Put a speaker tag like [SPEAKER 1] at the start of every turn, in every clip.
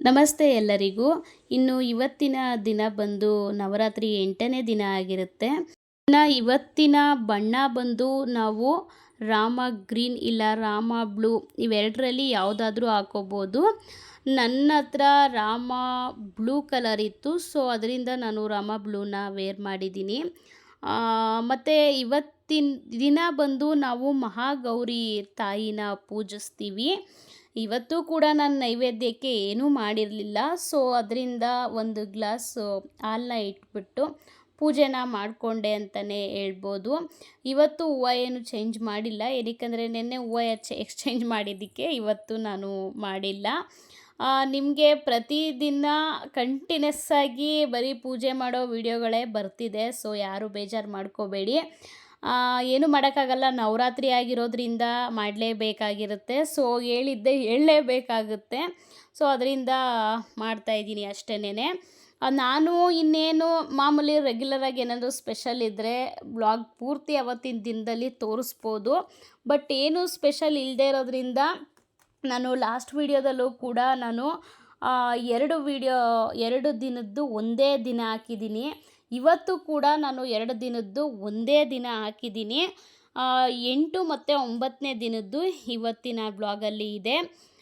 [SPEAKER 1] ನಮಸ್ತೆ ಎಲ್ಲರಿಗೂ. ಇನ್ನು ಇವತ್ತಿನ ದಿನ ಬಂದು ನವರಾತ್ರಿ 8ನೇ ದಿನ ಆಗಿರುತ್ತೆ. ಇವತ್ತಿನ ಬಣ್ಣ ಬಂದು ನಾವು ರಾಮ ಗ್ರೀನ್ ಇಲ್ಲ ರಾಮ ಬ್ಲೂ ಇವೆರಡರಲ್ಲಿ ಯಾವುದಾದ್ರೂ ಹಾಕೋಬೋದು. ನನ್ನ ಹತ್ರ ರಾಮ ಬ್ಲೂ ಕಲರ್ ಇತ್ತು, ಸೊ ಅದರಿಂದ ನಾನು ರಾಮ ಬ್ಲೂನ ವೇರ್ ಮಾಡಿದ್ದೀನಿ. ಮತ್ತು ಇವತ್ತಿನ ದಿನ ಬಂದು ನಾವು ಮಹಾಗೌರಿ ತಾಯಿನ ಪೂಜಿಸ್ತೀವಿ. ಇವತ್ತು ಕೂಡ ನಾನು ನೈವೇದ್ಯಕ್ಕೆ ಏನೂ ಮಾಡಿರಲಿಲ್ಲ, ಸೊ ಅದರಿಂದ ಒಂದು ಗ್ಲಾಸು ಹಾಲನ್ನ ಇಟ್ಬಿಟ್ಟು ಪೂಜೆನ ಮಾಡಿಕೊಂಡೆ ಅಂತಲೇ ಹೇಳ್ಬೋದು. ಇವತ್ತು ಹೂವು ಏನು ಚೇಂಜ್ ಮಾಡಿಲ್ಲ, ಏನಕ್ಕೆಂದರೆ ನೆನ್ನೆ ಹೂವು ಎಕ್ಸ್ಚೇಂಜ್ ಮಾಡಿದ್ದಕ್ಕೆ ಇವತ್ತು ನಾನು ಮಾಡಿಲ್ಲ. ನಿಮಗೆ ಪ್ರತಿದಿನ ಕಂಟಿನ್ಯೂಸ್ ಆಗಿ ಬರೀ ಪೂಜೆ ಮಾಡೋ ವಿಡಿಯೋಗಳೇ ಬರ್ತಿದೆ, ಸೊ ಯಾರು ಬೇಜಾರು ಮಾಡ್ಕೋಬೇಡಿ. ಏನು ಮಾಡೋಕ್ಕಾಗಲ್ಲ, ನವರಾತ್ರಿ ಆಗಿರೋದ್ರಿಂದ ಮಾಡಲೇಬೇಕಾಗಿರುತ್ತೆ. ಸೊ ಹೇಳಲೇಬೇಕಾಗುತ್ತೆ. ಸೊ ಅದರಿಂದ ಮಾಡ್ತಾಯಿದ್ದೀನಿ ಅಷ್ಟೇನೆ. ನಾನು ಇನ್ನೇನು ಮಾಮೂಲಿ ರೆಗ್ಯುಲರಾಗಿ ಏನಾದರೂ ಸ್ಪೆಷಲ್ ಇದ್ದರೆ ಬ್ಲಾಗ್ ಪೂರ್ತಿ ಅವತ್ತಿನ ದಿನದಲ್ಲಿ ತೋರಿಸ್ಬೋದು. ಬಟ್ ಏನು ಸ್ಪೆಷಲ್ ಇಲ್ಲದೆ ಇರೋದ್ರಿಂದ ನಾನು ಲಾಸ್ಟ್ ವೀಡಿಯೋದಲ್ಲೂ ಕೂಡ ನಾನು 2 ದಿನದ್ದು ಒಂದೇ ದಿನ ಹಾಕಿದ್ದೀನಿ. ಇವತ್ತು ಕೂಡ ನಾನು 2 ದಿನದ್ದು ಒಂದೇ ದಿನ ಹಾಕಿದ್ದೀನಿ. 8 ಮತ್ತು 9ನೇ ದಿನದ್ದು ಇವತ್ತಿನ ಬ್ಲಾಗಲ್ಲಿ ಇದೆ.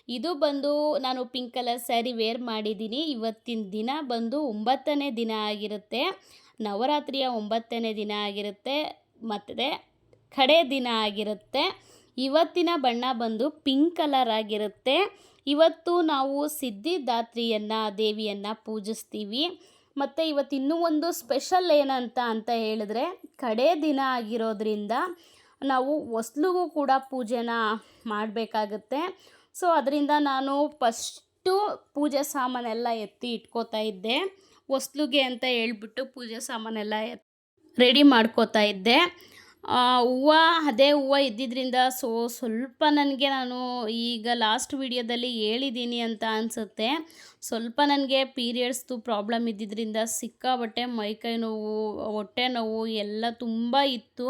[SPEAKER 1] ಇದು ಬಂದು ನಾನು ಪಿಂಕ್ ಕಲರ್ ಸ್ಯಾರಿ ವೇರ್ ಮಾಡಿದ್ದೀನಿ. ಇವತ್ತಿನ ದಿನ ಬಂದು 9ನೇ ದಿನ ಆಗಿರುತ್ತೆ, ನವರಾತ್ರಿಯ 9ನೇ ದಿನ ಆಗಿರುತ್ತೆ ಮತ್ತು ಕಡೆ ದಿನ ಆಗಿರುತ್ತೆ. ಇವತ್ತಿನ ಬಣ್ಣ ಬಂದು ಪಿಂಕ್ ಕಲರ್ ಆಗಿರುತ್ತೆ. ಇವತ್ತು ನಾವು ಸಿದ್ಧಿದಾತ್ರಿಯನ್ನು ದೇವಿಯನ್ನು ಪೂಜಿಸ್ತೀವಿ. ಮತ್ತು ಇವತ್ತು ಇನ್ನೂ ಒಂದು ಸ್ಪೆಷಲ್ ಏನಂತ ಹೇಳಿದ್ರೆ, ಕಡೆ ದಿನ ಆಗಿರೋದ್ರಿಂದ ನಾವು ಹೊಸ್ಲಿಗೂ ಕೂಡ ಪೂಜೆನ ಮಾಡಬೇಕಾಗುತ್ತೆ. ಸೊ ಅದರಿಂದ ನಾನು ಫಸ್ಟು ಪೂಜೆ ಸಾಮಾನೆಲ್ಲ ಎತ್ತಿ ಇಟ್ಕೋತಾ ಇದ್ದೆ. ಹೊಸ್ಲಿಗೆ ಅಂತ ಹೇಳ್ಬಿಟ್ಟು ಪೂಜೆ ಸಾಮಾನೆಲ್ಲ ರೆಡಿ ಮಾಡ್ಕೋತಾ ಇದ್ದೆ. ಅದೇ ಹೂವು ಇದ್ದಿದ್ದರಿಂದ ಸ್ವಲ್ಪ ನನಗೆ ನಾನು ಈಗ ಲಾಸ್ಟ್ ವಿಡಿಯೋದಲ್ಲಿ ಹೇಳಿದ್ದೀನಿ ಅಂತ ಅನಿಸುತ್ತೆ, ಸ್ವಲ್ಪ ನನಗೆ ಪೀರಿಯಡ್ಸ್ದು ಪ್ರಾಬ್ಲಮ್ ಇದ್ದಿದ್ದರಿಂದ ಸಿಕ್ಕಾಬಟ್ಟೆ ಮೈಕೈ ನೋವು, ಹೊಟ್ಟೆ ನೋವು ಎಲ್ಲ ತುಂಬ ಇತ್ತು.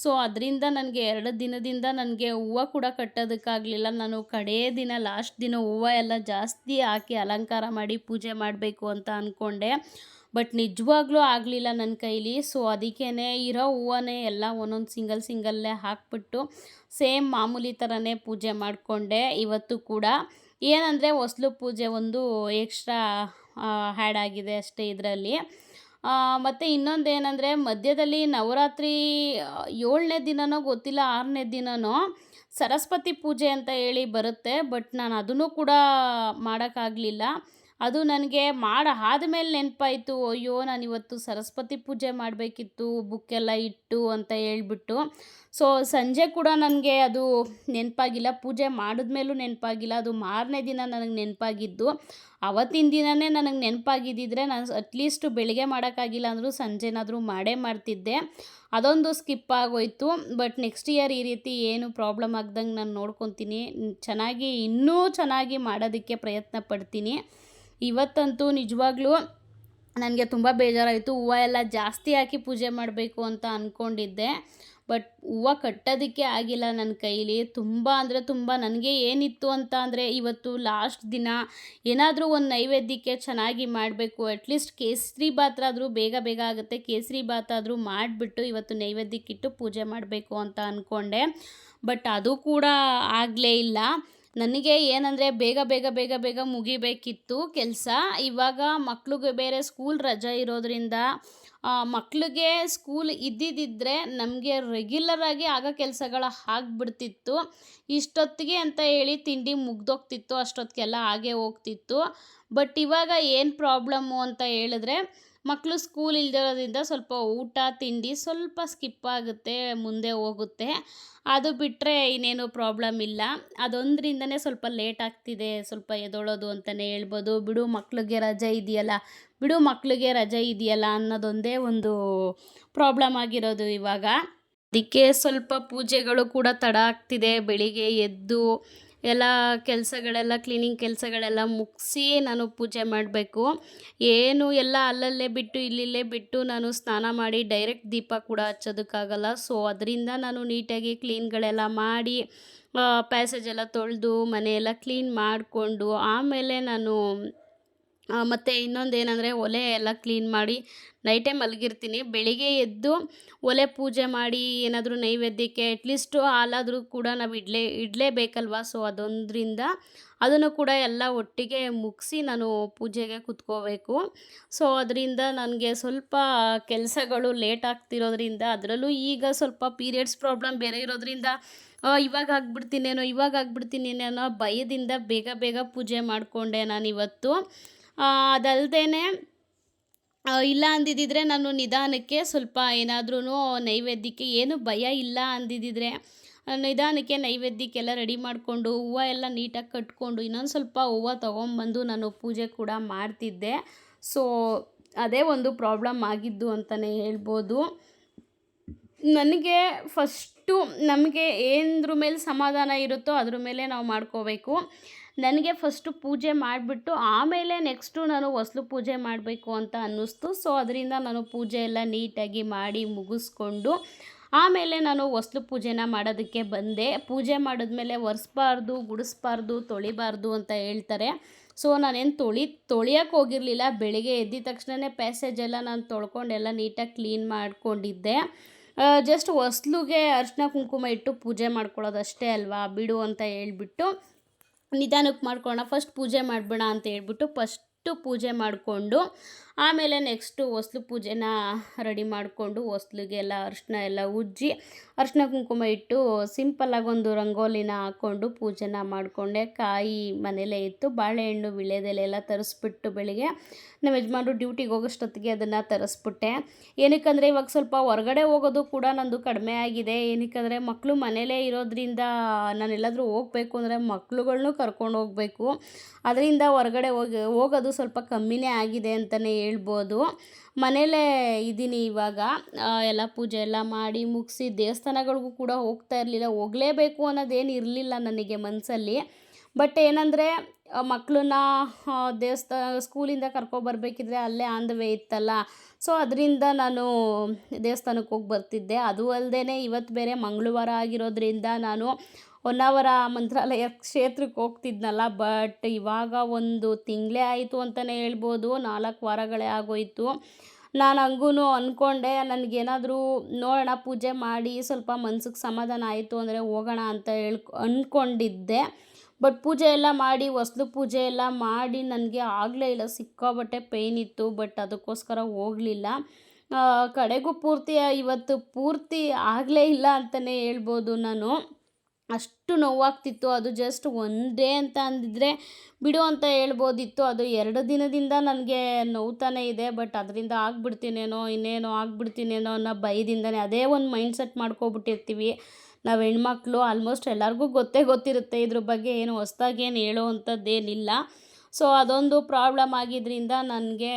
[SPEAKER 1] ಸೊ ಅದರಿಂದ ನನಗೆ 2 ದಿನದಿಂದ ನನಗೆ ಹೂವು ಕೂಡ ಕಟ್ಟೋದಕ್ಕಾಗಲಿಲ್ಲ. ನಾನು ಕಡೇ ದಿನ ಲಾಸ್ಟ್ ದಿನ ಹೂವು ಎಲ್ಲ ಜಾಸ್ತಿ ಹಾಕಿ ಅಲಂಕಾರ ಮಾಡಿ ಪೂಜೆ ಮಾಡಬೇಕು ಅಂತ ಅಂದ್ಕೊಂಡೆ. ಬಟ್ ನಿಜವಾಗ್ಲೂ ಆಗಲಿಲ್ಲ ನನ್ನ ಕೈಲಿ. ಸೊ ಅದಕ್ಕೇ ಇರೋ ಹೂವನ್ನೇ ಎಲ್ಲ ಒಂದೊಂದು ಸಿಂಗಲ್ಲೇ ಹಾಕ್ಬಿಟ್ಟು ಸೇಮ್ ಮಾಮೂಲಿ ಥರನೇ ಪೂಜೆ ಮಾಡಿಕೊಂಡೆ ಇವತ್ತು ಕೂಡ. ಏನಂದರೆ ಹೊಸ್ಲು ಪೂಜೆ ಒಂದು ಎಕ್ಸ್ಟ್ರಾ ಆ್ಯಡ್ ಆಗಿದೆ ಅಷ್ಟೇ ಇದರಲ್ಲಿ. ಮತ್ತು ಇನ್ನೊಂದೇನೆಂದರೆ ಮಧ್ಯದಲ್ಲಿ ನವರಾತ್ರಿ 7ನೇ ದಿನನೋ ಗೊತ್ತಿಲ್ಲ 6ನೇ ದಿನನೋ ಸರಸ್ವತಿ ಪೂಜೆ ಅಂತ ಹೇಳಿ ಬರುತ್ತೆ. ಬಟ್ ನಾನು ಅದನ್ನು ಕೂಡ ಮಾಡೋಕ್ಕಾಗಲಿಲ್ಲ. ಅದು ನನಗೆ ಆದಮೇಲೆ ನೆನಪಾಯಿತು, ಅಯ್ಯೋ ನಾನಿವತ್ತು ಸರಸ್ವತಿ ಪೂಜೆ ಮಾಡಬೇಕಿತ್ತು ಬುಕ್ಕೆಲ್ಲ ಇಟ್ಟು ಅಂತ ಹೇಳ್ಬಿಟ್ಟು. ಸೊ ಸಂಜೆ ಕೂಡ ನನಗೆ ಅದು ನೆನಪಾಗಿಲ್ಲ, ಪೂಜೆ ಮಾಡಿದ್ಮೇಲೂ ನೆನಪಾಗಿಲ್ಲ. ಅದು ಮಾರನೇ ದಿನ ನನಗೆ ನೆನಪಾಗಿದ್ದು. ಅವತ್ತಿನ ದಿನವೇ ನನಗೆ ನೆನಪಾಗಿದ್ದಿದ್ರೆ ನಾನು ಅಟ್ಲೀಸ್ಟು ಬೆಳಗ್ಗೆ ಮಾಡೋಕ್ಕಾಗಿಲ್ಲ ಅಂದರೂ ಸಂಜೆನಾದರೂ ಮಾಡ್ತಿದ್ದೆ. ಅದೊಂದು ಸ್ಕಿಪ್ ಆಗೋಯಿತು. ಬಟ್ ನೆಕ್ಸ್ಟ್ ಇಯರ್ ಈ ರೀತಿ ಏನು ಪ್ರಾಬ್ಲಮ್ ಆಗ್ದಂಗೆ ನಾನು ನೋಡ್ಕೊತೀನಿ, ಇನ್ನೂ ಚೆನ್ನಾಗಿ ಮಾಡೋದಕ್ಕೆ ಪ್ರಯತ್ನ ಪಡ್ತೀನಿ. ಇವತ್ತಂತೂ ನಿಜವಾಗ್ಲೂ ನನಗೆ ತುಂಬ ಬೇಜಾರಾಯಿತು. ಹೂವು ಎಲ್ಲ ಜಾಸ್ತಿ ಹಾಕಿ ಪೂಜೆ ಮಾಡಬೇಕು ಅಂತ ಅಂದ್ಕೊಂಡಿದ್ದೆ, ಬಟ್ ಹೂವು ಕಟ್ಟೋದಕ್ಕೆ ಆಗಿಲ್ಲ ನನ್ನ ಕೈಲಿ. ತುಂಬ ಅಂದರೆ ತುಂಬ ನನಗೆ ಏನಿತ್ತು ಅಂತ ಅಂದರೆ, ಇವತ್ತು ಲಾಸ್ಟ್ ದಿನ ಏನಾದರೂ ಒಂದು ನೈವೇದ್ಯಕ್ಕೆ ಚೆನ್ನಾಗಿ ಮಾಡಬೇಕು, ಅಟ್ಲೀಸ್ಟ್ ಕೇಸರಿ ಬಾತಾದರೂ ಬೇಗ ಆಗುತ್ತೆ, ಕೇಸರಿ ಬಾತಾದರೂ ಮಾಡಿಬಿಟ್ಟು ಇವತ್ತು ನೈವೇದ್ಯಕ್ಕಿಟ್ಟು ಪೂಜೆ ಮಾಡಬೇಕು ಅಂತ ಅಂದ್ಕೊಂಡೆ. ಬಟ್ ಅದು ಕೂಡ ಆಗಲೇ ಇಲ್ಲ. ನನಗೆ ಏನಂದರೆ ಬೇಗ ಮುಗಿಬೇಕಿತ್ತು ಕೆಲಸ. ಇವಾಗ ಮಕ್ಳಿಗೆ ಬೇರೆ ಸ್ಕೂಲ್ ರಜೆ ಇರೋದ್ರಿಂದ ಮಕ್ಳಿಗೆ ಸ್ಕೂಲ್ ಇದ್ದಿದ್ದರೆ ನಮಗೆ ರೆಗ್ಯುಲರಾಗಿ ಆಗೋ ಕೆಲಸಗಳು ಆಗಿಬಿಡ್ತಿತ್ತು. ಇಷ್ಟೊತ್ತಿಗೆ ಅಂತ ಹೇಳಿ ತಿಂಡಿ ಮುಗ್ದೋಗ್ತಿತ್ತು, ಅಷ್ಟೊತ್ತಿಗೆಲ್ಲ ಆಗೇ ಹೋಗ್ತಿತ್ತು. ಬಟ್ ಇವಾಗ ಏನು ಪ್ರಾಬ್ಲಮ್ಮು ಅಂತ ಹೇಳಿದ್ರೆ, ಮಕ್ಕಳು ಸ್ಕೂಲ್ ಇಲ್ದಿರೋದ್ರಿಂದ ಸ್ವಲ್ಪ ಊಟ ತಿಂಡಿ ಸ್ವಲ್ಪ ಸ್ಕಿಪ್ ಆಗುತ್ತೆ, ಮುಂದೆ ಹೋಗುತ್ತೆ. ಅದು ಬಿಟ್ಟರೆ ಇನ್ನೇನು ಪ್ರಾಬ್ಲಮ್ ಇಲ್ಲ. ಅದೊಂದರಿಂದನೇ ಸ್ವಲ್ಪ ಲೇಟ್ ಆಗ್ತಿದೆ, ಸ್ವಲ್ಪ ಎದ್ದೇಳೋದು ಅಂತಲೇ ಹೇಳ್ಬೋದು. ಮಕ್ಕಳಿಗೆ ರಜೆ ಇದೆಯಲ್ಲ ಅನ್ನೋದೊಂದೇ ಒಂದು ಪ್ರಾಬ್ಲಮ್ ಆಗಿರೋದು ಇವಾಗ. ಅದಕ್ಕೆ ಸ್ವಲ್ಪ ಪೂಜೆಗಳು ಕೂಡ ತಡ ಆಗ್ತಿದೆ. ಬೆಳಿಗ್ಗೆ ಎದ್ದು ಎಲ್ಲ ಕೆಲಸಗಳೆಲ್ಲ ಕ್ಲೀನಿಂಗ್ ಕೆಲಸಗಳೆಲ್ಲ ಮುಗಿಸಿ ನಾನು ಪೂಜೆ ಮಾಡಬೇಕು. ಏನು ಎಲ್ಲ ಅಲ್ಲಲ್ಲೇ ಬಿಟ್ಟು ಇಲ್ಲಿಲ್ಲೇ ಬಿಟ್ಟು ನಾನು ಸ್ನಾನ ಮಾಡಿ ಡೈರೆಕ್ಟ್ ದೀಪ ಕೂಡ ಹಚ್ಚೋದಕ್ಕಾಗಲ್ಲ. ಸೊ ಅದರಿಂದ ನಾನು ನೀಟಾಗಿ ಕ್ಲೀನ್ಗಳೆಲ್ಲ ಮಾಡಿ ಪ್ಯಾಸೇಜ್ ಎಲ್ಲ ತೊಳೆದು ಮನೆಯೆಲ್ಲ ಕ್ಲೀನ್ ಮಾಡಿಕೊಂಡು ಆಮೇಲೆ ನಾನು ಮತ್ತು ಇನ್ನೊಂದೇನೆಂದರೆ ಒಲೆ ಎಲ್ಲ ಕ್ಲೀನ್ ಮಾಡಿ ನೈಟೇ ಮಲಗಿರ್ತೀನಿ. ಬೆಳಿಗ್ಗೆ ಎದ್ದು ಒಲೆ ಪೂಜೆ ಮಾಡಿ ಏನಾದರೂ ನೈವೇದ್ಯಕ್ಕೆ ಅಟ್ಲೀಸ್ಟು ಹಾಲಾದರೂ ಕೂಡ ನಾವು ಇಡಲೇಬೇಕಲ್ವ. ಸೊ ಅದೊಂದರಿಂದ ಅದನ್ನು ಕೂಡ ಎಲ್ಲ ಒಟ್ಟಿಗೆ ಮುಗಿಸಿ ನಾನು ಪೂಜೆಗೆ ಕೂತ್ಕೋಬೇಕು. ಸೊ ಅದರಿಂದ ನನಗೆ ಸ್ವಲ್ಪ ಕೆಲಸಗಳು ಲೇಟ್ ಆಗ್ತಿರೋದ್ರಿಂದ, ಅದರಲ್ಲೂ ಈಗ ಸ್ವಲ್ಪ ಪೀರಿಯಡ್ಸ್ ಪ್ರಾಬ್ಲಮ್ ಬೇರೆ ಇರೋದ್ರಿಂದ ಇವಾಗ ಆಗ್ಬಿಡ್ತೀನಿ ಅನ್ನೋ ಭಯದಿಂದ ಬೇಗ ಬೇಗ ಪೂಜೆ ಮಾಡಿಕೊಂಡೆ ನಾನಿವತ್ತು. ಅದಲ್ಲದೇ ಇಲ್ಲ ಅಂದಿದ್ದಿದ್ರೆ ನಾನು ನಿಧಾನಕ್ಕೆ ಸ್ವಲ್ಪ ಏನಾದ್ರೂ ನೈವೇದ್ಯಕ್ಕೆ ಏನು ಭಯ ಇಲ್ಲ ಅಂದಿದ್ದಿದ್ರೆ ನಿಧಾನಕ್ಕೆ ನೈವೇದ್ಯಕ್ಕೆಲ್ಲ ರೆಡಿ ಮಾಡಿಕೊಂಡು ಹೂವು ಎಲ್ಲ ನೀಟಾಗಿ ಕಟ್ಕೊಂಡು ಇನ್ನೊಂದು ಸ್ವಲ್ಪ ಹೂವು ತೊಗೊಂಬಂದು ನಾನು ಪೂಜೆ ಕೂಡ ಮಾಡ್ತಿದ್ದೆ. ಸೊ ಅದೇ ಒಂದು ಪ್ರಾಬ್ಲಮ್ ಆಗಿದ್ದು ಅಂತಲೇ ಹೇಳ್ಬೋದು. ನನಗೆ ನಮಗೆ ಏನದ್ರ ಮೇಲೆ ಸಮಾಧಾನ ಇರುತ್ತೋ ಅದ್ರ ಮೇಲೆ ನಾವು ಮಾಡ್ಕೋಬೇಕು. ನನಗೆ ಫಸ್ಟು ಪೂಜೆ ಮಾಡಿಬಿಟ್ಟು ಆಮೇಲೆ ನೆಕ್ಸ್ಟು ನಾನು ಹೊಸ್ಲು ಪೂಜೆ ಮಾಡಬೇಕು ಅಂತ ಅನ್ನಿಸ್ತು. ಸೊ ಅದರಿಂದ ನಾನು ಪೂಜೆ ಎಲ್ಲ ನೀಟಾಗಿ ಮಾಡಿ ಮುಗಿಸ್ಕೊಂಡು ಆಮೇಲೆ ನಾನು ಹೊಸ್ಲು ಪೂಜೆನ ಮಾಡೋದಕ್ಕೆ ಬಂದೆ. ಪೂಜೆ ಮಾಡಿದ್ಮೇಲೆ ಒರೆಸ್ಬಾರ್ದು, ಗುಡಿಸ್ಬಾರ್ದು, ತೊಳಿಬಾರ್ದು ಅಂತ ಹೇಳ್ತಾರೆ. ಸೊ ನಾನೇನು ತೊಳಿಯೋಕ್ಕೆ ಹೋಗಿರಲಿಲ್ಲ. ಬೆಳಿಗ್ಗೆ ಎದ್ದಿದ ತಕ್ಷಣವೇ ಪ್ಯಾಸೇಜ್ ಎಲ್ಲ ನಾನು ತೊಳ್ಕೊಂಡೆಲ್ಲ ನೀಟಾಗಿ ಕ್ಲೀನ್ ಮಾಡ್ಕೊಂಡಿದ್ದೆ. ಜಸ್ಟ್ ಹೊಸ್ಲಿಗೆ ಅರಿಶಿನ ಕುಂಕುಮ ಇಟ್ಟು ಪೂಜೆ ಮಾಡ್ಕೊಳ್ಳೋದು ಅಷ್ಟೇ ಅಲ್ವಾ, ಬಿಡು ಅಂತ ಹೇಳ್ಬಿಟ್ಟು ನಿಧಾನಕ್ಕೆ ಮಾಡ್ಕೊಳ್ಳೋಣ, ಫಸ್ಟ್ ಪೂಜೆ ಮಾಡಿಬಿಡೋಣ ಅಂತ ಹೇಳ್ಬಿಟ್ಟು ಪೂಜೆ ಮಾಡಿಕೊಂಡು ಆಮೇಲೆ ನೆಕ್ಸ್ಟು ಹೊಸ್ಲು ಪೂಜೆನ ರೆಡಿ ಮಾಡಿಕೊಂಡು ಹೊಸ್ಲಿಗೆಲ್ಲ ಅರಿಶಿನ ಎಲ್ಲ ಉಜ್ಜಿ ಅರಿಶಿನ ಕುಂಕುಮ ಇಟ್ಟು ಸಿಂಪಲ್ಲಾಗಿ ಒಂದು ರಂಗೋಲಿನ ಹಾಕ್ಕೊಂಡು ಪೂಜೆನ ಮಾಡಿಕೊಂಡೆ. ಕಾಯಿ ಮನೇಲೇ ಇತ್ತು, ಬಾಳೆಹಣ್ಣು ವೀಳ್ಯದೆಲೆ ಎಲ್ಲ ತರಿಸ್ಬಿಟ್ಟು ಬೆಳಿಗ್ಗೆ ನಮ್ಮ ಯಜಮಾನ್ರು ಡ್ಯೂಟಿಗೆ ಹೋಗೋಷ್ಟೊತ್ತಿಗೆ ಅದನ್ನು ತರಿಸ್ಬಿಟ್ಟೆ. ಏನಕ್ಕಂದರೆ ಇವಾಗ ಸ್ವಲ್ಪ ಹೊರಗಡೆ ಹೋಗೋದು ಕೂಡ ನಂದು ಕಡಿಮೆ ಆಗಿದೆ. ಏನಕ್ಕಂದರೆ ಮಕ್ಕಳು ಮನೇಲೇ ಇರೋದ್ರಿಂದ ನಾನೆಲ್ಲಾದರೂ ಹೋಗಬೇಕು ಅಂದರೆ ಮಕ್ಳುಗಳ್ನೂ ಕರ್ಕೊಂಡು ಹೋಗಬೇಕು. ಅದರಿಂದ ಹೊರಗಡೆ ಹೋಗೋದು ಸ್ವಲ್ಪ ಕಮ್ಮಿನೇ ಆಗಿದೆ ಅಂತಲೇ ಹೇಳ್ಬೋದು. ಮನೇಲೇ ಇದ್ದೀನಿ ಇವಾಗ. ಎಲ್ಲ ಪೂಜೆ ಎಲ್ಲ ಮಾಡಿ ಮುಗಿಸಿ ದೇವಸ್ಥಾನಗಳಿಗೂ ಕೂಡ ಹೋಗ್ತಾ ಇರಲಿಲ್ಲ. ಹೋಗಲೇಬೇಕು ಅನ್ನೋದೇನು ಇರಲಿಲ್ಲ ನನಗೆ ಮನಸ್ಸಲ್ಲಿ. ಬಟ್ ಏನಂದರೆ ಮಕ್ಕಳನ್ನ ಸ್ಕೂಲಿಂದ ಕರ್ಕೊಬರ್ಬೇಕಿದ್ರೆ ಅಲ್ಲೇ ಆನ್ ದ ವೇ ಇತ್ತಲ್ಲ. ಸೊ ಅದರಿಂದ ನಾನು ದೇವಸ್ಥಾನಕ್ಕೆ ಹೋಗಿ ಬರ್ತಿದ್ದೆ. ಅದು ಅಲ್ಲದೆ ಇವತ್ತು ಬೇರೆ ಮಂಗಳವಾರ ಆಗಿರೋದ್ರಿಂದ ನಾನು ಹೊನ್ನಾವರ ಮಂತ್ರಾಲಯ ಕ್ಷೇತ್ರಕ್ಕೆ ಹೋಗ್ತಿದ್ನಲ್ಲ. ಬಟ್ ಇವಾಗ ಒಂದು ತಿಂಗಳೇ ಆಯಿತು ಅಂತಲೇ ಹೇಳ್ಬೋದು, 4 ವಾರಗಳೇ ಆಗೋಯಿತು. ನಾನು ಹಂಗೂ ಅಂದ್ಕೊಂಡೆ ನನಗೇನಾದರೂ ನೋಡೋಣ, ಪೂಜೆ ಮಾಡಿ ಸ್ವಲ್ಪ ಮನ್ಸಿಗೆ ಸಮಾಧಾನ ಆಯಿತು ಅಂದರೆ ಹೋಗೋಣ ಅಂತ ಅಂದ್ಕೊಂಡಿದ್ದೆ. ಬಟ್ ಪೂಜೆ ಎಲ್ಲ ಮಾಡಿ ಹೊಸ್ಲು ಪೂಜೆ ಎಲ್ಲ ಮಾಡಿ ನನಗೆ ಆಗಲೇ ಇಲ್ಲ, ಸಿಕ್ಕಾಬಟ್ಟೆ ಪೇಯ್ನ್ ಇತ್ತು. ಬಟ್ ಅದಕ್ಕೋಸ್ಕರ ಹೋಗಲಿಲ್ಲ. ಕಡೆಗೂ ಇವತ್ತು ಪೂರ್ತಿ ಆಗಲೇ ಇಲ್ಲ ಅಂತಲೇ ಹೇಳ್ಬೋದು. ನಾನು ಅಷ್ಟು ನೋವಾಗ್ತಿತ್ತು. ಅದು ಜಸ್ಟ್ ಡೇ ಅಂತ ಅಂದಿದ್ರೆ ಬಿಡು ಅಂತ ಹೇಳ್ಬೋದಿತ್ತು. ಅದು 2 ದಿನದಿಂದ ನನಗೆ ನೋವ್ತಾನೆ ಇದೆ. ಬಟ್ ಅದರಿಂದ ಇನ್ನೇನೋ ಆಗ್ಬಿಡ್ತೀನೇನೋ ಅನ್ನೋ ಭಯದಿಂದನೇ ಅದೇ ಒಂದು ಮೈಂಡ್ ಸೆಟ್ ಮಾಡ್ಕೊಬಿಟ್ಟಿರ್ತೀವಿ ನಾವು ಹೆಣ್ಮಕ್ಳು. ಆಲ್ಮೋಸ್ಟ್ ಎಲ್ಲರಿಗೂ ಗೊತ್ತಿರುತ್ತೆ ಇದ್ರ ಬಗ್ಗೆ, ಏನು ಹೊಸ್ದಾಗೇನು ಹೇಳೋ ಅಂಥದ್ದೇನಿಲ್ಲ. ಸೊ ಅದೊಂದು ಪ್ರಾಬ್ಲಮ್ ಆಗಿದ್ದರಿಂದ ನನಗೆ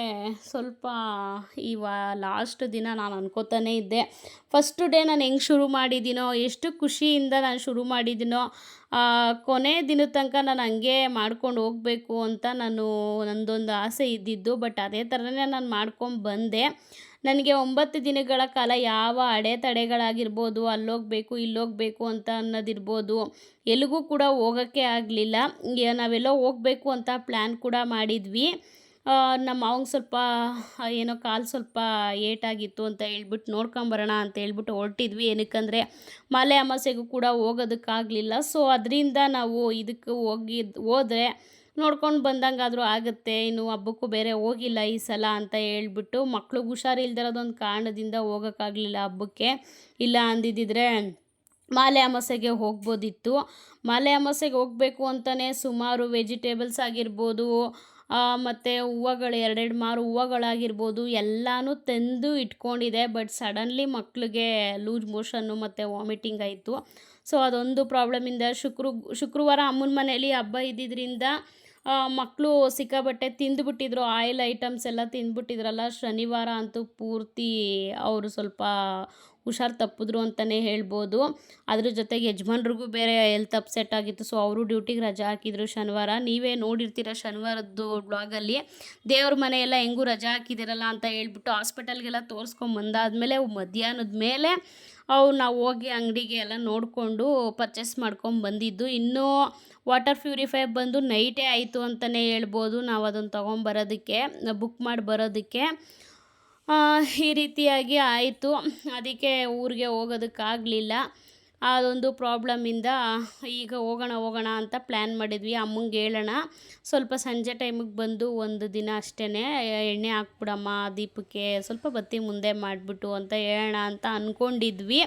[SPEAKER 1] ಸ್ವಲ್ಪ ಲಾಸ್ಟ್ ದಿನ ನಾನು ಅನ್ಕೋತಾನೇ ಇದ್ದೆ, ಫಸ್ಟ್ ಡೇ ನಾನು ಹೆಂಗೆ ಶುರು ಮಾಡಿದ್ದೀನೋ, ಎಷ್ಟು ಖುಷಿಯಿಂದ ನಾನು ಶುರು ಮಾಡಿದ್ದೀನೋ, ಕೊನೆ ದಿನದ ತನಕ ನಾನು ಹಂಗೆ ಮಾಡ್ಕೊಂಡು ಹೋಗಬೇಕು ಅಂತ ನಂದೊಂದು ಆಸೆ ಇದ್ದಿದ್ದು. ಬಟ್ ಅದೇ ಥರನೇ ನಾನು ಮಾಡ್ಕೊಂಡು ಬಂದೆ. ನನಗೆ 9 ದಿನಗಳ ಕಾಲ ಯಾವ ಅಡೆತಡೆಗಳಾಗಿರ್ಬೋದು, ಅಲ್ಲೋಗಬೇಕು ಇಲ್ಲೋಗಬೇಕು ಅಂತ ಅನ್ನೋದಿರ್ಬೋದು, ಎಲ್ಲಿಗೂ ಕೂಡ ಹೋಗೋಕ್ಕೆ ಆಗಲಿಲ್ಲ. ನಾವೆಲ್ಲೋ ಹೋಗಬೇಕು ಅಂತ ಪ್ಲ್ಯಾನ್ ಕೂಡ ಮಾಡಿದ್ವಿ. ನಮ್ಮ ಮಾವಂಗೆ ಸ್ವಲ್ಪ ಏನೋ ಕಾಲು ಸ್ವಲ್ಪ ಏಟಾಗಿತ್ತು ಅಂತ ಹೇಳ್ಬಿಟ್ಟು ನೋಡ್ಕೊಂಬರೋಣ ಅಂತ ಹೇಳ್ಬಿಟ್ಟು ಹೊರಟಿದ್ವಿ. ಏನಕ್ಕಂದರೆ ಮಾಲೆ ಅಮಾವಾಸ್ಯೆಗೂ ಕೂಡ ಹೋಗೋದಕ್ಕಾಗಲಿಲ್ಲ. ಸೊ ಅದರಿಂದ ನಾವು ಇದಕ್ಕೆ ಹೋದರೆ ನೋಡ್ಕೊಂಡು ಬಂದಂಗಾದರೂ ಆಗುತ್ತೆ, ಇನ್ನು ಹಬ್ಬಕ್ಕೂ ಬೇರೆ ಹೋಗಿಲ್ಲ ಈ ಸಲ ಅಂತ ಹೇಳ್ಬಿಟ್ಟು, ಮಕ್ಳಿಗೆ ಹುಷಾರಿಲ್ದಿರೋದೊಂದು ಕಾರಣದಿಂದ ಹೋಗೋಕ್ಕಾಗಲಿಲ್ಲ ಹಬ್ಬಕ್ಕೆ. ಇಲ್ಲ ಅಂದಿದ್ದಿದ್ರೆ ಮಾಲೆ ಅಮಾವಾಸ್ಯೆಗೆ ಹೋಗ್ಬೋದಿತ್ತು. ಮಾಲೆ ಅಮಾವಾಸ್ಯೆಗೆ ಹೋಗಬೇಕು ಅಂತಲೇ ಸುಮಾರು ವೆಜಿಟೇಬಲ್ಸ್ ಆಗಿರ್ಬೋದು, ಮತ್ತು ಹೂವುಗಳು 2 ಮಾರು ಹೂವುಗಳಾಗಿರ್ಬೋದು ಎಲ್ಲನೂ ತಂದು ಇಟ್ಕೊಂಡಿದೆ. ಬಟ್ ಸಡನ್ಲಿ ಮಕ್ಕಳಿಗೆ ಲೂಸ್ ಮೋಷನ್ನು ಮತ್ತು ವಾಮಿಟಿಂಗ್ ಆಯಿತು. ಸೊ ಅದೊಂದು ಪ್ರಾಬ್ಲಮಿಂದ ಶುಕ್ರವಾರ ಅಮ್ಮನ ಮನೇಲಿ ಹಬ್ಬ ಇದ್ದಿದ್ದರಿಂದ ಮಕ್ಕಳು ಸಿಕ್ಕಾಬಟ್ಟೆ ತಿಂದುಬಿಟ್ಟಿದ್ರು, ಆಯಿಲ್ ಐಟಮ್ಸ್ ಎಲ್ಲ ತಿಂದುಬಿಟ್ಟಿದ್ರಲ್ಲ. ಶನಿವಾರ ಅಂತೂ ಪೂರ್ತಿ ಅವರು ಸ್ವಲ್ಪ ಹುಷಾರು ತಪ್ಪಿದ್ರು ಅಂತಲೇ ಹೇಳ್ಬೋದು. ಅದ್ರ ಜೊತೆಗೆ ಯಜಮಾನ್ರಿಗೂ ಬೇರೆ ಹೆಲ್ತ್ ಅಪ್ಸೆಟ್ ಆಗಿತ್ತು. ಸೊ ಅವರು ಡ್ಯೂಟಿಗೆ ರಜಾ ಹಾಕಿದ್ರು ಶನಿವಾರ. ನೀವೇ ನೋಡಿರ್ತೀರ ಶನಿವಾರದ್ದು ಬ್ಲಾಗಲ್ಲಿ. ದೇವ್ರ ಮನೆಯೆಲ್ಲ ಹೆಂಗೂ ರಜಾ ಹಾಕಿದಿರಲ್ಲ ಅಂತ ಹೇಳ್ಬಿಟ್ಟು ಹಾಸ್ಪಿಟಲ್ಗೆಲ್ಲ ತೋರಿಸ್ಕೊಂಬಂದಾದ್ಮೇಲೆ ಮಧ್ಯಾಹ್ನದ ಮೇಲೆ ನಾವು ಹೋಗಿ ಅಂಗಡಿಗೆ ಎಲ್ಲ ನೋಡಿಕೊಂಡು ಪರ್ಚೇಸ್ ಮಾಡ್ಕೊಂಡು ಬಂದಿದ್ದು. ಇನ್ನೂ ವಾಟರ್ ಪ್ಯೂರಿಫೈಯರ್ ಬಂದು ನೈಟೇ ಆಯಿತು ಅಂತಲೇ ಹೇಳ್ಬೋದು ನಾವು ಅದನ್ನು ತೊಗೊಂಬರೋದಕ್ಕೆ, ಬುಕ್ ಮಾಡಿ ಬರೋದಕ್ಕೆ. ಈ ರೀತಿಯಾಗಿ ಆಯಿತು. ಅದಕ್ಕೆ ಊರಿಗೆ ಹೋಗೋದಕ್ಕಾಗಲಿಲ್ಲ. ಅದೊಂದು ಪ್ರಾಬ್ಲಮ್ಮಿಂದ ಈಗ ಹೋಗೋಣ ಅಂತ ಪ್ಲ್ಯಾನ್ ಮಾಡಿದ್ವಿ. ಅಮ್ಮಂಗೆ ಹೇಳೋಣ, ಸ್ವಲ್ಪ ಸಂಜೆ ಟೈಮಿಗೆ ಬಂದು ಒಂದು ದಿನ ಅಷ್ಟೇ ಎಣ್ಣೆ ಹಾಕ್ಬಿಡಮ್ಮ ದೀಪಕ್ಕೆ, ಸ್ವಲ್ಪ ಬತ್ತಿ ಮುಂದೆ ಮಾಡಿಬಿಟ್ಟು ಅಂತ ಹೇಳೋಣ ಅಂತ ಅಂದ್ಕೊಂಡಿದ್ವಿ.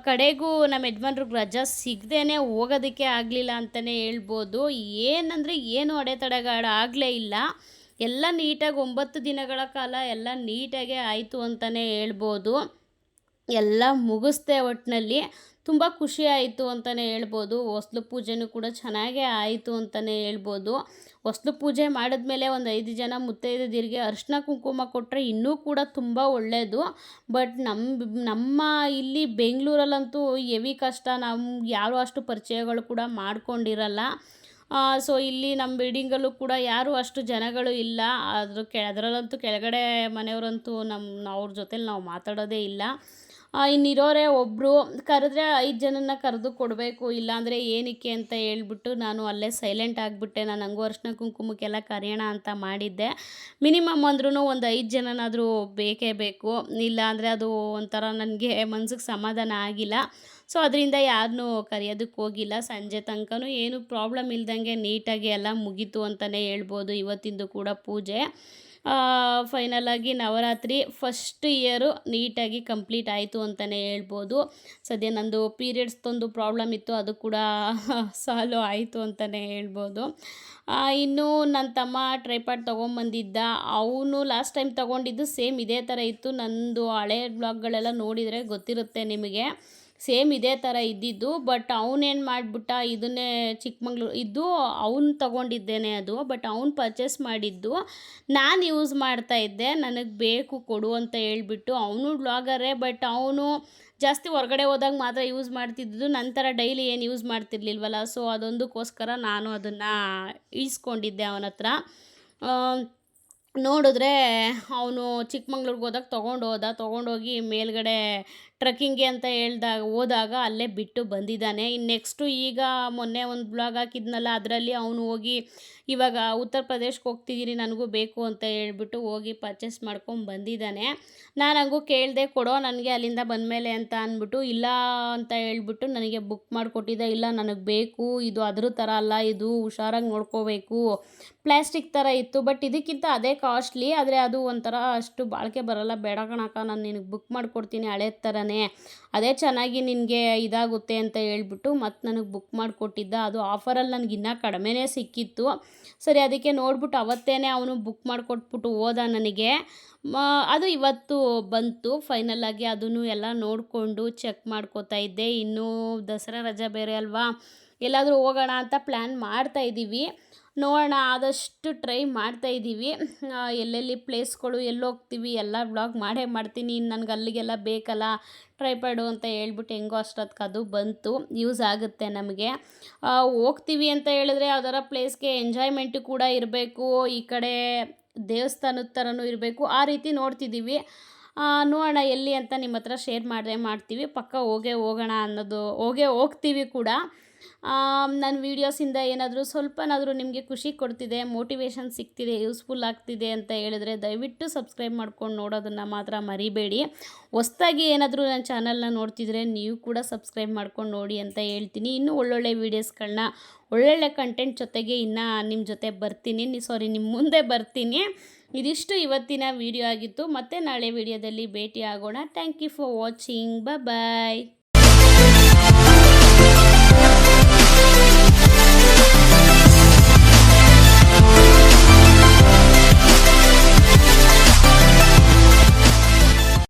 [SPEAKER 1] ಕಡೆಗೂ ನಮ್ಮ ಯಜಮಾನ್ರಿಗೆ ರಜಾ ಸಿಗದೇ ಹೋಗೋದಕ್ಕೆ ಆಗಲಿಲ್ಲ ಅಂತಲೇ ಹೇಳ್ಬೋದು. ಏನಂದರೆ ಏನು ಅಡೆತಡೆಗಳು ಆಗಲೇ ಇಲ್ಲ. ಎಲ್ಲ ನೀಟಾಗಿ 9 ದಿನಗಳ ಕಾಲ ಎಲ್ಲ ನೀಟಾಗೇ ಆಯಿತು ಅಂತಲೇ ಹೇಳ್ಬೋದು. ಎಲ್ಲ ಮುಗಿಸ್ದೆ ಒಟ್ಟಿನಲ್ಲಿ. ತುಂಬ ಖುಷಿ ಆಯಿತು ಅಂತಲೇ ಹೇಳ್ಬೋದು. ಹೊಸ್ಲು ಪೂಜೆನೂ ಕೂಡ ಚೆನ್ನಾಗೇ ಆಯಿತು ಅಂತಲೇ ಹೇಳ್ಬೋದು. ಹೊಸ್ಲು ಪೂಜೆ ಮಾಡಿದ್ಮೇಲೆ ಒಂದು 5 ಜನ ಮುತ್ತೈದೆಯರಿಗೆ ಅರಿಶಿನ ಕುಂಕುಮ ಕೊಟ್ಟರೆ ಇನ್ನೂ ಕೂಡ ತುಂಬ ಒಳ್ಳೆಯದು. ಬಟ್ ನಮ್ಮ ಇಲ್ಲಿ ಬೆಂಗಳೂರಲ್ಲಂತೂ ಹೆವಿ ಕಷ್ಟ. ನಮ್ಗೆ ಯಾರೂ ಅಷ್ಟು ಪರಿಚಯಗಳು ಕೂಡ ಮಾಡ್ಕೊಂಡಿರಲ್ಲ. ಸೊ ಇಲ್ಲಿ ನಮ್ಮ ಬಿಲ್ಡಿಂಗಲ್ಲೂ ಕೂಡ ಯಾರೂ ಅಷ್ಟು ಜನಗಳು ಇಲ್ಲ. ಅದರಲ್ಲಂತೂ ಕೆಳಗಡೆ ಮನೆಯವರಂತೂ ಅವ್ರ ಜೊತೇಲಿ ನಾವು ಮಾತಾಡೋದೇ ಇಲ್ಲ. ಇನ್ನಿರೋರೇ ಒಬ್ಬರು ಕರೆದ್ರೆ 5 ಜನನ ಕರೆದು ಕೊಡಬೇಕು, ಇಲ್ಲಾಂದರೆ ಏನಕ್ಕೆ ಅಂತ ಹೇಳ್ಬಿಟ್ಟು ನಾನು ಅಲ್ಲೇ ಸೈಲೆಂಟ್ ಆಗಿಬಿಟ್ಟೆ. ನಾನು ಹಂಗೂ ಅರಿಶಿನ ಕುಂಕುಮಕ್ಕೆಲ್ಲ ಕರೆಯೋಣ ಅಂತ ಮಾಡಿದ್ದೆ. ಮಿನಿಮಮ್ ಅಂದ್ರೂ ಒಂದು 5 ಜನನಾದರೂ ಬೇಕೇ ಬೇಕು, ಇಲ್ಲಾಂದರೆ ಅದು ಒಂಥರ ನನಗೆ ಮನ್ಸಿಗೆ ಸಮಾಧಾನ ಆಗಿಲ್ಲ. ಸೊ ಅದರಿಂದ ಯಾರನ್ನೂ ಕರೆಯೋದಕ್ಕೆ ಹೋಗಿಲ್ಲ. ಸಂಜೆ ತನಕನೂ ಏನು ಪ್ರಾಬ್ಲಮ್ ಇಲ್ದಂಗೆ ನೀಟಾಗಿ ಎಲ್ಲ ಮುಗೀತು ಅಂತಲೇ ಹೇಳ್ಬೋದು. ಇವತ್ತಿಂದು ಕೂಡ ಪೂಜೆ ಫೈನಲಾಗಿ ನವರಾತ್ರಿ ಫಸ್ಟ್ ಇಯರು ನೀಟಾಗಿ ಕಂಪ್ಲೀಟ್ ಆಯಿತು ಅಂತಲೇ ಹೇಳ್ಬೋದು. ಸದ್ಯ ನಂದು ಪೀರಿಯಡ್ಸ್ದೊಂದು ಪ್ರಾಬ್ಲಮ್ ಇತ್ತು, ಅದು ಕೂಡ ಸಾಲ್ವ್ ಆಯಿತು ಅಂತಲೇ ಹೇಳ್ಬೋದು. ಇನ್ನು ನನ್ನ ತಮ್ಮ ಟ್ರೈಪಾಡ್ ತೊಗೊಂಬಂದಿದ್ದ. ಅವನು ಲಾಸ್ಟ್ ಟೈಮ್ ತೊಗೊಂಡಿದ್ದು ಸೇಮ್ ಇದೇ ಥರ ಇತ್ತು. ನಂದು ಹಳೆ ಬ್ಲಾಗ್ಗಳೆಲ್ಲ ನೋಡಿದರೆ ಗೊತ್ತಿರುತ್ತೆ ನಿಮಗೆ. ಸೇಮ್ ಇದೇ ಥರ ಇದ್ದಿದ್ದು. ಬಟ್ ಅವನೇನು ಮಾಡಿಬಿಟ್ಟ, ಇದನ್ನೇ ಚಿಕ್ಕಮಂಗ್ಳೂರು ಇದ್ದು ಅವ್ನು ತೊಗೊಂಡಿದ್ದೇನೆ ಅದು. ಬಟ್ ಅವ್ನು ಪರ್ಚೇಸ್ ಮಾಡಿದ್ದು ನಾನು ಯೂಸ್ ಮಾಡ್ತಾಯಿದ್ದೆ. ನನಗೆ ಬೇಕು ಕೊಡು ಅಂತ ಹೇಳ್ಬಿಟ್ಟು. ಅವನು ಬ್ಲಾಗರೇ, ಬಟ್ ಅವನು ಜಾಸ್ತಿ ಹೊರಗಡೆ ಹೋದಾಗ ಮಾತ್ರ ಯೂಸ್ ಮಾಡ್ತಿದ್ದು. ನಂತರ ಡೈಲಿ ಏನು ಯೂಸ್ ಮಾಡ್ತಿರ್ಲಿಲ್ವಲ್ಲ. ಸೊ ಅದೊಂದಕ್ಕೋಸ್ಕರ ನಾನು ಅದನ್ನು ಈಸ್ಕೊಂಡಿದ್ದೆ ಅವನ ಹತ್ರ. ನೋಡಿದ್ರೆ ಅವನು ಚಿಕ್ಕಮಂಗ್ಳೂರಿಗೆ ಹೋದಾಗ ತೊಗೊಂಡೋಗಿ ಮೇಲ್ಗಡೆ ಟ್ರಕ್ಕಿಂಗ್ಗೆ ಅಂತ ಹೋದಾಗ ಅಲ್ಲೇ ಬಿಟ್ಟು ಬಂದಿದ್ದಾನೆ. ಇನ್ನು ನೆಕ್ಸ್ಟು ಈಗ ಮೊನ್ನೆ ಒಂದು ಬ್ಲಾಗ್ ಹಾಕಿದ್ನಲ್ಲ, ಅದರಲ್ಲಿ ಅವನು ಹೋಗಿ ಇವಾಗ ಉತ್ತರ ಪ್ರದೇಶಕ್ಕೆ ಹೋಗ್ತಿದ್ದೀನಿ ನನಗೂ ಬೇಕು ಅಂತ ಹೇಳ್ಬಿಟ್ಟು ಹೋಗಿ ಪರ್ಚೇಸ್ ಮಾಡ್ಕೊಂಡು ಬಂದಿದ್ದಾನೆ. ನಾನು ಹಂಗೂ ಕೇಳಿದೆ, ಕೊಡೋ ನನಗೆ ಅಲ್ಲಿಂದ ಬಂದಮೇಲೆ ಅಂತ ಅಂದ್ಬಿಟ್ಟು. ಇಲ್ಲ ಅಂತ ಹೇಳ್ಬಿಟ್ಟು ನನಗೆ ಬುಕ್ ಮಾಡಿಕೊಟ್ಟಿದ್ದೆ. ಇಲ್ಲ ನನಗೆ ಬೇಕು, ಇದು ಅದ್ರ ಥರ ಅಲ್ಲ, ಇದು ಹುಷಾರಾಗಿ ನೋಡ್ಕೋಬೇಕು, ಪ್ಲ್ಯಾಸ್ಟಿಕ್ ಥರ ಇತ್ತು. ಬಟ್ ಇದಕ್ಕಿಂತ ಅದೇ ಕಾಸ್ಟ್ಲಿ, ಆದರೆ ಅದು ಒಂಥರ ಅಷ್ಟು ಬಾಳಿಕೆ ಬರೋಲ್ಲ. ಬೇಡ ಕಣಕ್ಕ, ನಾನು ನಿನಗೆ ಬುಕ್ ಮಾಡಿಕೊಡ್ತೀನಿ ಹಳೇದು ಥರನೇ, ಅದೇ ಚೆನ್ನಾಗಿ ನಿನಗೆ ಇದಾಗುತ್ತೆ ಅಂತ ಹೇಳ್ಬಿಟ್ಟು ಮತ್ತು ನನಗೆ ಬುಕ್ ಮಾಡಿಕೊಟ್ಟಿದ್ದ. ಅದು ಆಫರಲ್ಲಿ ನನಗೆ ಇನ್ನೂ ಕಡಿಮೆನೇ ಸಿಕ್ಕಿತ್ತು. ಸರಿ ಅದಕ್ಕೆ ನೋಡ್ಬಿಟ್ಟು ಅವತ್ತೇ ಅವನು ಬುಕ್ ಮಾಡಿಕೊಟ್ಬಿಟ್ಟು ಹೋದ ನನಗೆ. ಅದು ಇವತ್ತು ಬಂತು ಫೈನಲಾಗಿ. ಅದನ್ನು ಎಲ್ಲ ನೋಡಿಕೊಂಡು ಚೆಕ್ ಮಾಡ್ಕೋತಾ ಇದ್ದೆ. ಇನ್ನೂ ದಸರಾ ರಜೆ ಬೇರೆ ಅಲ್ವಾ, ಎಲ್ಲಾದರೂ ಹೋಗೋಣ ಅಂತ ಪ್ಲ್ಯಾನ್ ಮಾಡ್ತಾಯಿದ್ದೀವಿ. ನೋಡೋಣ, ಆದಷ್ಟು ಟ್ರೈ ಮಾಡ್ತಾಯಿದ್ದೀವಿ. ಎಲ್ಲೆಲ್ಲಿ ಪ್ಲೇಸ್ಗಳು ಎಲ್ಲಿ ಹೋಗ್ತೀವಿ ಎಲ್ಲ ವ್ಲಾಗ್ ಮಾಡ್ತೀನಿ. ನನಗೆ ಅಲ್ಲಿಗೆಲ್ಲ ಬೇಕಲ್ಲ ಟ್ರೈಪಾಡು ಅಂತ ಹೇಳ್ಬಿಟ್ಟು ಹೆಂಗೋ ಅಷ್ಟೊತ್ತಿಗೆ ಅದು ಬಂತು. ಯೂಸ್ ಆಗುತ್ತೆ ನಮಗೆ. ಹೋಗ್ತೀವಿ ಅಂತ ಹೇಳಿದ್ರೆ ಯಾವ್ದಾರ ಪ್ಲೇಸ್ಗೆ ಎಂಜಾಯ್ಮೆಂಟು ಕೂಡ ಇರಬೇಕು, ಈ ಕಡೆ ದೇವಸ್ಥಾನದ ಥರನೂ ಇರಬೇಕು. ಆ ರೀತಿ ನೋಡ್ತಿದ್ದೀವಿ. ನೋಡೋಣ ಎಲ್ಲಿ ಅಂತ ನಿಮ್ಮ ಹತ್ರ ಶೇರ್ ಮಾಡ್ತೀವಿ. ಪಕ್ಕ ಹೋಗ್ತೀವಿ ಕೂಡ. ನನ್ನ ವೀಡಿಯೋಸಿಂದ ಏನಾದರೂ ಸ್ವಲ್ಪನಾದರೂ ನಿಮಗೆ ಖುಷಿ ಕೊಡ್ತಿದೆ, ಮೋಟಿವೇಶನ್ ಸಿಗ್ತಿದೆ, ಯೂಸ್ಫುಲ್ ಆಗ್ತಿದೆ ಅಂತ ಹೇಳಿದ್ರೆ ದಯವಿಟ್ಟು ಸಬ್ಸ್ಕ್ರೈಬ್ ಮಾಡ್ಕೊಂಡು ನೋಡೋದನ್ನು ಮಾತ್ರ ಮರಿಬೇಡಿ. ಹೊಸ್ದಾಗಿ ಏನಾದರೂ ನನ್ನ ಚಾನಲ್ನ ನೋಡ್ತಿದ್ರೆ ನೀವು ಕೂಡ ಸಬ್ಸ್ಕ್ರೈಬ್ ಮಾಡ್ಕೊಂಡು ನೋಡಿ ಅಂತ ಹೇಳ್ತೀನಿ. ಇನ್ನೂ ಒಳ್ಳೊಳ್ಳೆ ವೀಡಿಯೋಸ್ಗಳನ್ನ ಒಳ್ಳೊಳ್ಳೆ ಕಂಟೆಂಟ್ ಜೊತೆಗೆ ಇನ್ನು ನಿಮ್ಮ ಮುಂದೆ ಬರ್ತೀನಿ. ಇದಿಷ್ಟು ಇವತ್ತಿನ ವಿಡಿಯೋ ಆಗಿತ್ತು. ಮತ್ತೆ ನಾಳೆ ವಿಡಿಯೋದಲ್ಲಿ ಭೇಟಿ ಆಗೋಣ. Thank you for watching. Bye.